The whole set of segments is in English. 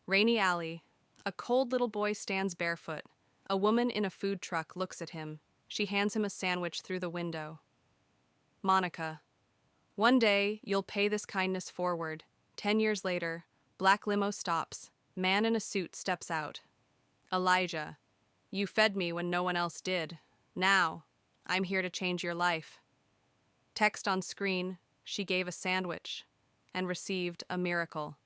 Rainy alley. A cold little boy stands barefoot. A woman in a food truck looks at him. She hands him a sandwich through the window. Monica. One day, you'll pay this kindness forward. 10 years later, black limo stops. Man in a suit steps out. Elijah. You fed me when no one else did. Now, I'm here to change your life. Text on screen, she gave a sandwich and received a miracle.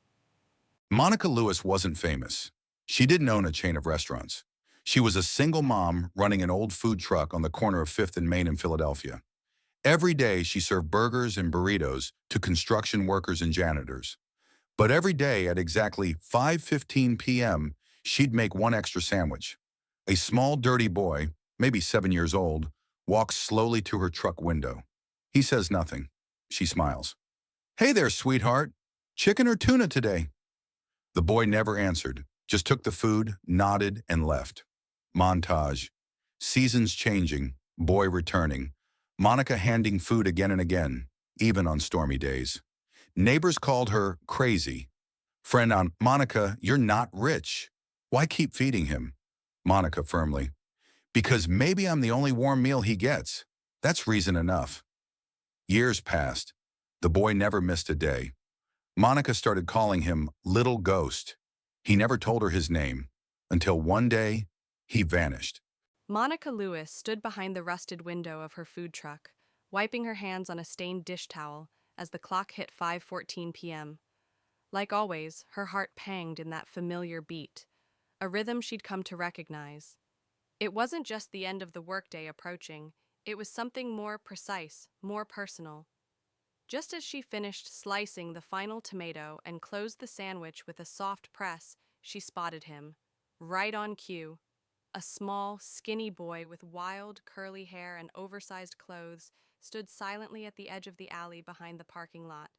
Monica Lewis wasn't famous. She didn't own a chain of restaurants. She was a single mom running an old food truck on the corner of 5th and Main in Philadelphia. Every day, she served burgers and burritos to construction workers and janitors. But every day at exactly 5:15 p.m., she'd make one extra sandwich. A small, dirty boy, maybe 7 years old, walks slowly to her truck window. He says nothing. She smiles. "Hey there, sweetheart. Chicken or tuna today?" The boy never answered, just took the food, nodded, and left. Montage. Seasons changing, boy returning. Monica handing food again and again, even on stormy days. Neighbors called her crazy. Friend on, "Monica, you're not rich. Why keep feeding him?" Monica firmly, "Because maybe I'm the only warm meal he gets. That's reason enough." Years passed. The boy never missed a day. Monica started calling him Little Ghost. He never told her his name, until one day, he vanished. Monica Lewis stood behind the rusted window of her food truck, wiping her hands on a stained dish towel as the clock hit 5:14 p.m. Like always, her heart panged in that familiar beat, a rhythm she'd come to recognize. It wasn't just the end of the workday approaching, it was something more precise, more personal. Just as she finished slicing the final tomato and closed the sandwich with a soft press, she spotted him, right on cue. A small, skinny boy with wild, curly hair and oversized clothes stood silently at the edge of the alley behind the parking lot.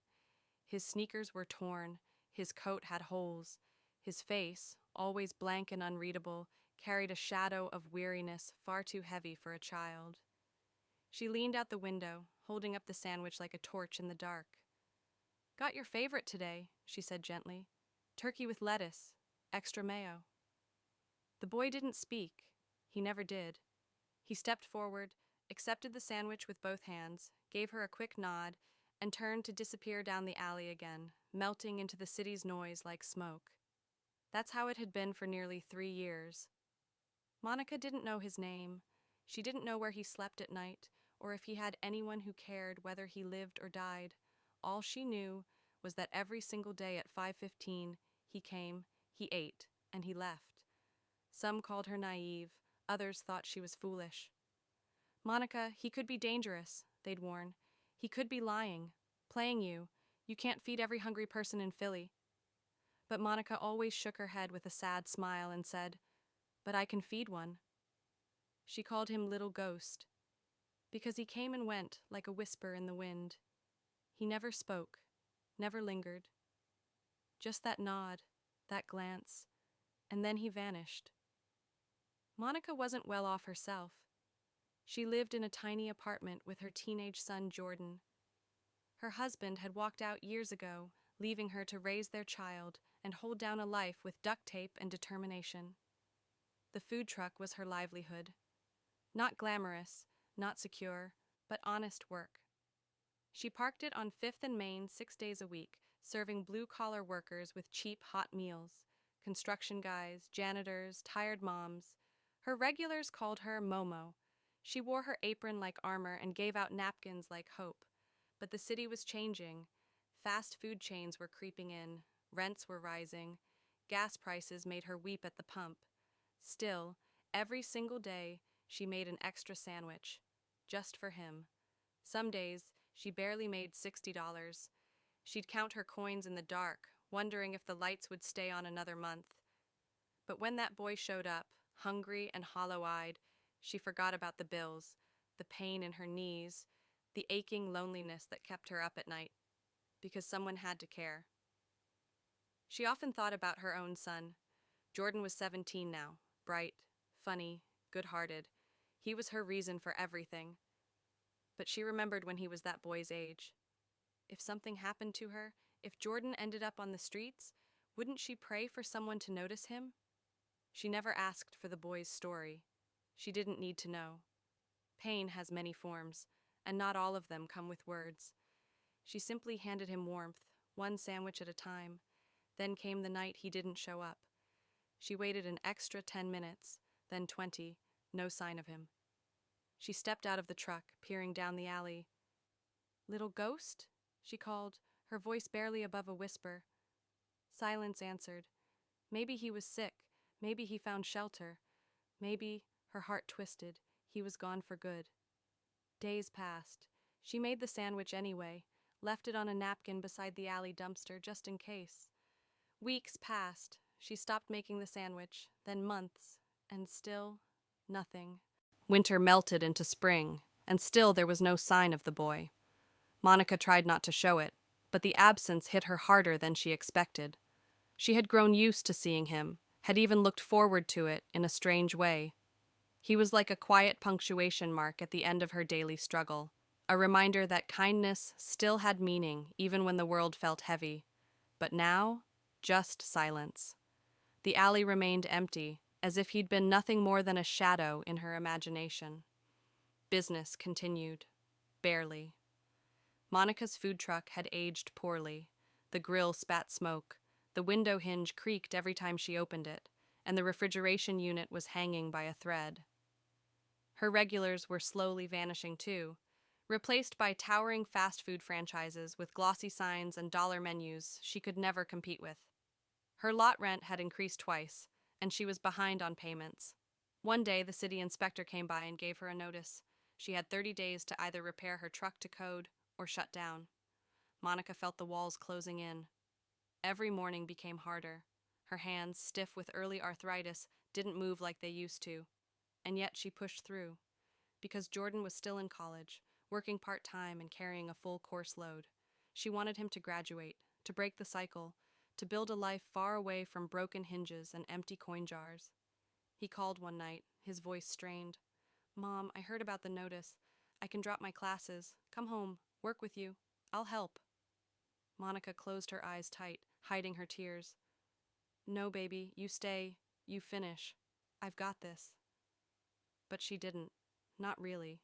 His sneakers were torn, his coat had holes, his face, always blank and unreadable, carried a shadow of weariness far too heavy for a child. She leaned out the window, holding up the sandwich like a torch in the dark. "Got your favorite today," she said gently. "Turkey with lettuce, extra mayo." The boy didn't speak. He never did. He stepped forward, accepted the sandwich with both hands, gave her a quick nod, and turned to disappear down the alley again, melting into the city's noise like smoke. That's how it had been for nearly 3 years. Monica didn't know his name. She didn't know where he slept at night, or if he had anyone who cared whether he lived or died. All she knew was that every single day at 5:15, he came, he ate, and he left. Some called her naive, others thought she was foolish. "Monica, he could be dangerous," they'd warn. "He could be lying, playing you. You can't feed every hungry person in Philly." But Monica always shook her head with a sad smile and said, "But I can feed one." She called him Little Ghost, because he came and went like a whisper in the wind. He never spoke, never lingered. Just that nod, that glance, and then he vanished. Monica wasn't well off herself. She lived in a tiny apartment with her teenage son Jordan. Her husband had walked out years ago, leaving her to raise their child and hold down a life with duct tape and determination. The food truck was her livelihood. Not glamorous, not secure, but honest work. She parked it on 5th and Main 6 days a week, serving blue-collar workers with cheap, hot meals. Construction guys, janitors, tired moms. Her regulars called her Momo. She wore her apron like armor and gave out napkins like hope. But the city was changing. Fast food chains were creeping in. Rents were rising. Gas prices made her weep at the pump. Still, every single day, she made an extra sandwich. Just for him. Some days, she barely made $60. She'd count her coins in the dark, wondering if the lights would stay on another month. But when that boy showed up, hungry and hollow-eyed, she forgot about the bills, the pain in her knees, the aching loneliness that kept her up at night, because someone had to care. She often thought about her own son. Jordan was 17 now, bright, funny, good-hearted. He was her reason for everything. But she remembered when he was that boy's age. If something happened to her, if Jordan ended up on the streets, Wouldn't she pray for someone to notice him? She never asked for the boy's story. She didn't need to know. Pain has many forms, and not all of them come with words. She simply handed him warmth, one sandwich at a time. Then came the night he didn't show up. She waited an extra 10 minutes, then 20, no sign of him. She stepped out of the truck, peering down the alley. "Little ghost?" she called, her voice barely above a whisper. Silence answered. Maybe he was sick. Maybe he found shelter. Maybe, her heart twisted, he was gone for good. Days passed. She made the sandwich anyway, left it on a napkin beside the alley dumpster just in case. Weeks passed. She stopped making the sandwich, then months, and still, nothing. Winter melted into spring, and still there was no sign of the boy. Monica tried not to show it, but the absence hit her harder than she expected. She had grown used to seeing him, had even looked forward to it in a strange way. He was like a quiet punctuation mark at the end of her daily struggle, a reminder that kindness still had meaning even when the world felt heavy. But now, just silence. The alley remained empty, as if he'd been nothing more than a shadow in her imagination. Business continued. Barely. Monica's food truck had aged poorly. The grill spat smoke. The window hinge creaked every time she opened it, and the refrigeration unit was hanging by a thread. Her regulars were slowly vanishing too, replaced by towering fast food franchises with glossy signs and dollar menus she could never compete with. Her lot rent had increased twice, and she was behind on payments. One day, the city inspector came by and gave her a notice. She had 30 days to either repair her truck to code or shut down. Monica felt the walls closing in. Every morning became harder. Her hands, stiff with early arthritis, didn't move like they used to. And yet she pushed through. Because Jordan was still in college, working part-time and carrying a full course load. She wanted him to graduate, to break the cycle, to build a life far away from broken hinges and empty coin jars. He called one night, his voice strained. "Mom, I heard about the notice. I can drop my classes, come home, work with you. I'll help." Monica closed her eyes tight, hiding her tears. "No, baby, you stay, you finish. I've got this." But she didn't. Not really.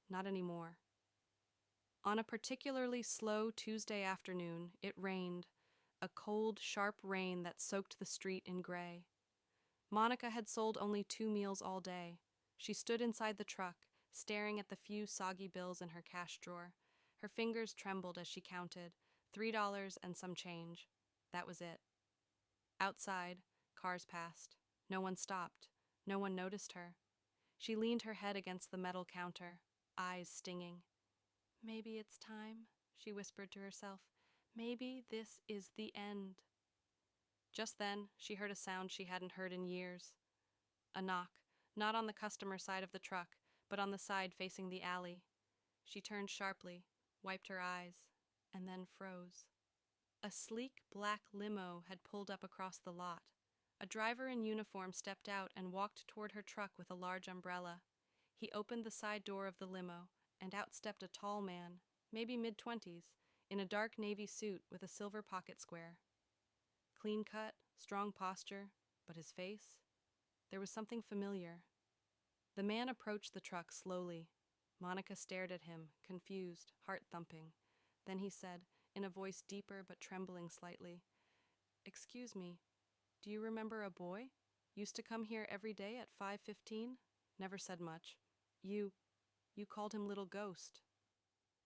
Not anymore. On a particularly slow Tuesday afternoon, it rained, a cold, sharp rain that soaked the street in gray. Monica had sold only 2 meals all day. She stood inside the truck, staring at the few soggy bills in her cash drawer. Her fingers trembled as she counted, $3 and some change. That was it. Outside, cars passed. No one stopped. No one noticed her. She leaned her head against the metal counter, eyes stinging. "Maybe it's time," she whispered to herself. "Maybe this is the end." Just then, she heard a sound she hadn't heard in years. A knock, not on the customer side of the truck, but on the side facing the alley. She turned sharply, wiped her eyes, and then froze. A sleek black limo had pulled up across the lot. A driver in uniform stepped out and walked toward her truck with a large umbrella. He opened the side door of the limo, and out stepped a tall man, maybe mid-20s, in a dark navy suit with a silver pocket square. Clean cut, strong posture, but his face? There was something familiar. The man approached the truck slowly. Monica stared at him, confused, heart thumping. Then he said, in a voice deeper but trembling slightly, "Excuse me, do you remember a boy? Used to come here every day at 5:15? Never said much. You called him Little Ghost."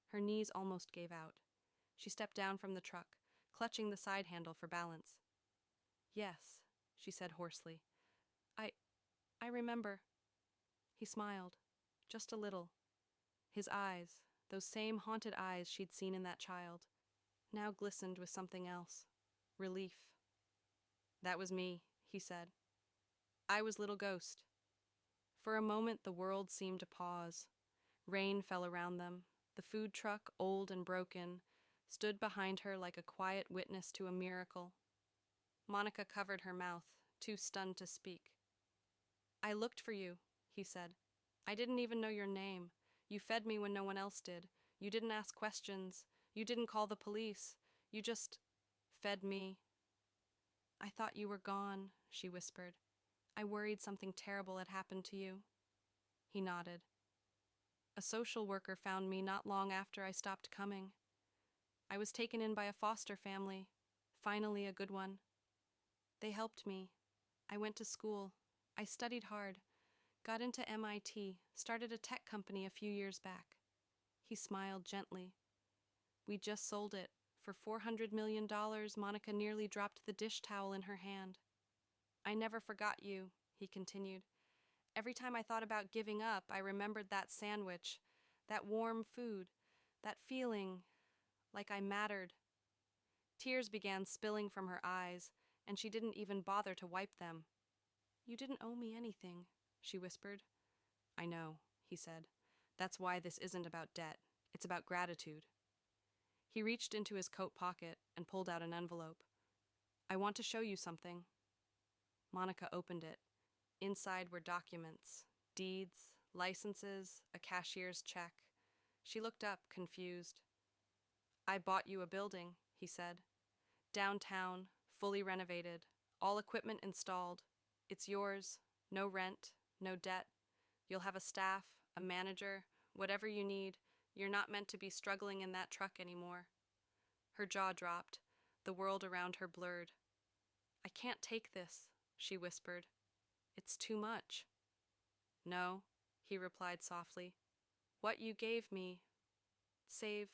Her knees almost gave out. She stepped down from the truck, clutching the side handle for balance. "Yes," she said hoarsely. I remember." He smiled, just a little. His eyes, those same haunted eyes she'd seen in that child, now glistened with something else. Relief. "That was me," he said. "I was Little Ghost." For a moment the world seemed to pause. Rain fell around them. The food truck, old and broken, stood behind her like a quiet witness to a miracle. Monica covered her mouth, too stunned to speak. "I looked for you," he said. "I didn't even know your name. You fed me when no one else did. You didn't ask questions. You didn't call the police. You just fed me." I thought you were gone, she whispered. I worried something terrible had happened to you. He nodded. A social worker found me not long after I stopped coming. I was taken in by a foster family, finally a good one. They helped me. I went to school. I studied hard, got into MIT, started a tech company a few years back. He smiled gently. We just sold it. For $400 million, Monica nearly dropped the dish towel in her hand. I never forgot you, he continued. Every time I thought about giving up, I remembered that sandwich, that warm food, that feeling like I mattered. Tears began spilling from her eyes, and she didn't even bother to wipe them. You didn't owe me anything, she whispered. I know, he said. That's why this isn't about debt. It's about gratitude. He reached into his coat pocket and pulled out an envelope. I want to show you something. Monica opened it. Inside were documents, deeds, licenses, a cashier's check. She looked up, confused. I bought you a building, he said. Downtown, fully renovated, all equipment installed. It's yours, no rent, no debt. You'll have a staff, a manager, whatever you need. You're not meant to be struggling in that truck anymore. Her jaw dropped. The world around her blurred. I can't take this, she whispered. It's too much. No, he replied softly. What you gave me, save